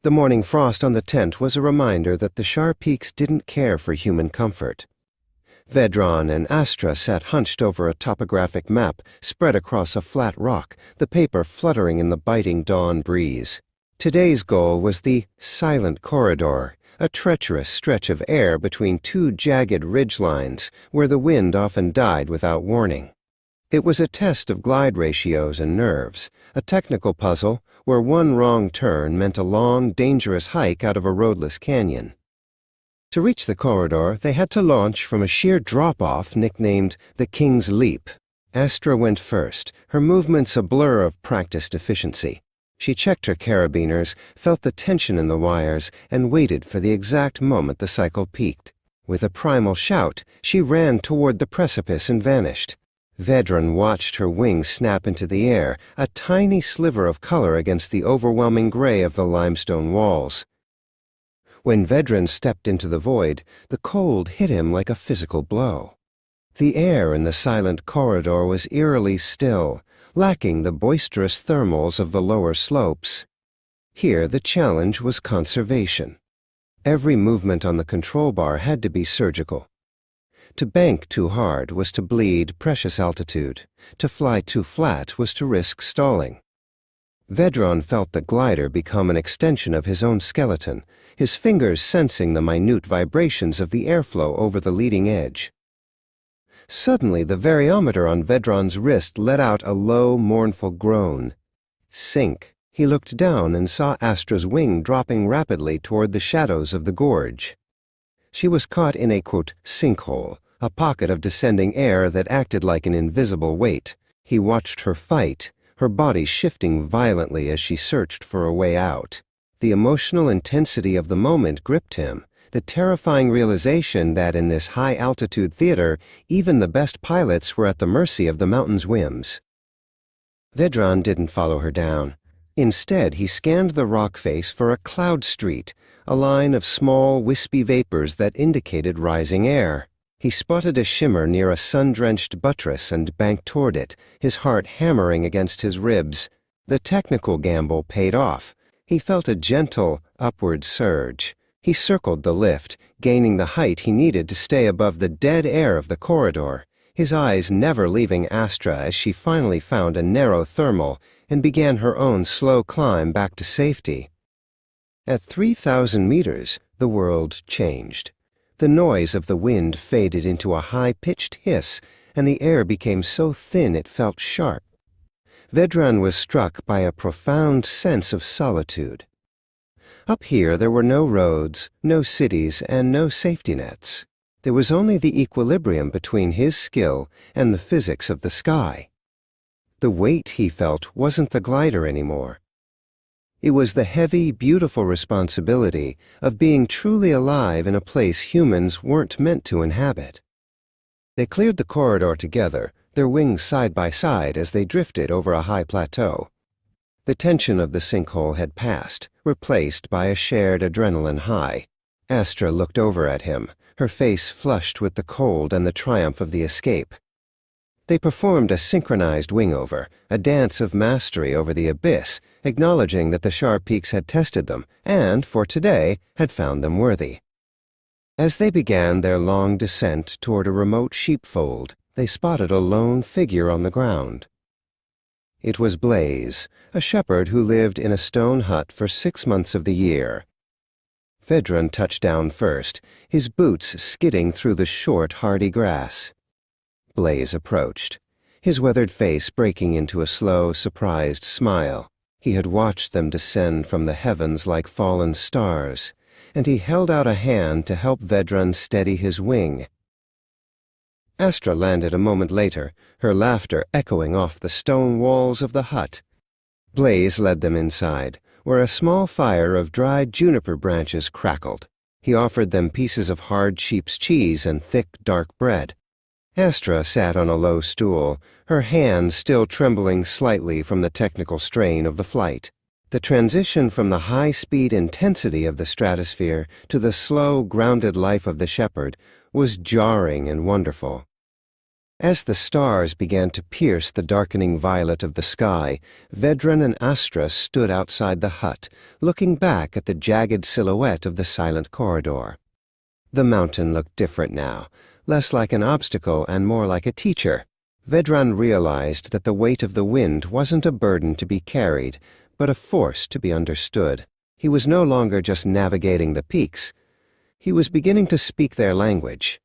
The morning frost on the tent was a reminder that the sharp peaks didn't care for human comfort. Vedran and Astra sat hunched over a topographic map spread across a flat rock, the paper fluttering in the biting dawn breeze. Today's goal was the Silent Corridor, a treacherous stretch of air between two jagged ridgelines where the wind often died without warning. It was a test of glide ratios and nerves, a technical puzzle where one wrong turn meant a long, dangerous hike out of a roadless canyon. To reach the corridor, they had to launch from a sheer drop-off nicknamed the King's Leap. Astra went first, her movements a blur of practiced efficiency. She checked her carabiners, felt the tension in the wires, and waited for the exact moment the cycle peaked. With a primal shout, she ran toward the precipice and vanished. Vedran watched her wings snap into the air, a tiny sliver of color against the overwhelming gray of the limestone walls. When Vedran stepped into the void, the cold hit him like a physical blow. The air in the silent corridor was eerily still, lacking the boisterous thermals of the lower slopes. Here the challenge was conservation. Every movement on the control bar had to be surgical. To bank too hard was to bleed precious altitude. To fly too flat was to risk stalling. Vedran felt the glider become an extension of his own skeleton, his fingers sensing the minute vibrations of the airflow over the leading edge. Suddenly, the variometer on Vedran's wrist let out a low, mournful groan. Sink. He looked down and saw Astra's wing dropping rapidly toward the shadows of the gorge. She was caught in a, quote, sinkhole, a pocket of descending air that acted like an invisible weight. He watched her fight, her body shifting violently as she searched for a way out. The emotional intensity of the moment gripped him, the terrifying realization that in this high-altitude theater, even the best pilots were at the mercy of the mountain's whims. Vedran didn't follow her down. Instead, he scanned the rock face for a cloud street, a line of small, wispy vapors that indicated rising air. He spotted a shimmer near a sun-drenched buttress and banked toward it, his heart hammering against his ribs. The technical gamble paid off. He felt a gentle, upward surge. He circled the lift, gaining the height he needed to stay above the dead air of the corridor, his eyes never leaving Astra as she finally found a narrow thermal and began her own slow climb back to safety. At 3,000 meters, the world changed. The noise of the wind faded into a high-pitched hiss, and the air became so thin it felt sharp. Vedran was struck by a profound sense of solitude. Up here there were no roads, no cities, and no safety nets. There was only the equilibrium between his skill and the physics of the sky. The weight, he felt, wasn't the glider anymore. It was the heavy, beautiful responsibility of being truly alive in a place humans weren't meant to inhabit. They cleared the corridor together, their wings side by side as they drifted over a high plateau. The tension of the sinkhole had passed, replaced by a shared adrenaline high. Astra looked over at him, her face flushed with the cold and the triumph of the escape. They performed a synchronized wingover, a dance of mastery over the abyss, acknowledging that the sharp peaks had tested them and, for today, had found them worthy. As they began their long descent toward a remote sheepfold, they spotted a lone figure on the ground. It was Blaze, a shepherd who lived in a stone hut for 6 months of the year. Vedran touched down first, his boots skidding through the short, hardy grass. Blaze approached, his weathered face breaking into a slow, surprised smile. He had watched them descend from the heavens like fallen stars, and he held out a hand to help Vedran steady his wing. Astra landed a moment later, her laughter echoing off the stone walls of the hut. Blaze led them inside, where a small fire of dried juniper branches crackled. He offered them pieces of hard sheep's cheese and thick, dark bread. Astra sat on a low stool, her hands still trembling slightly from the technical strain of the flight. The transition from the high-speed intensity of the stratosphere to the slow, grounded life of the shepherd was jarring and wonderful. As the stars began to pierce the darkening violet of the sky, Vedran and Astra stood outside the hut, looking back at the jagged silhouette of the silent corridor. The mountain looked different now, less like an obstacle and more like a teacher. Vedran realized that the weight of the wind wasn't a burden to be carried, but a force to be understood. He was no longer just navigating the peaks. He was beginning to speak their language.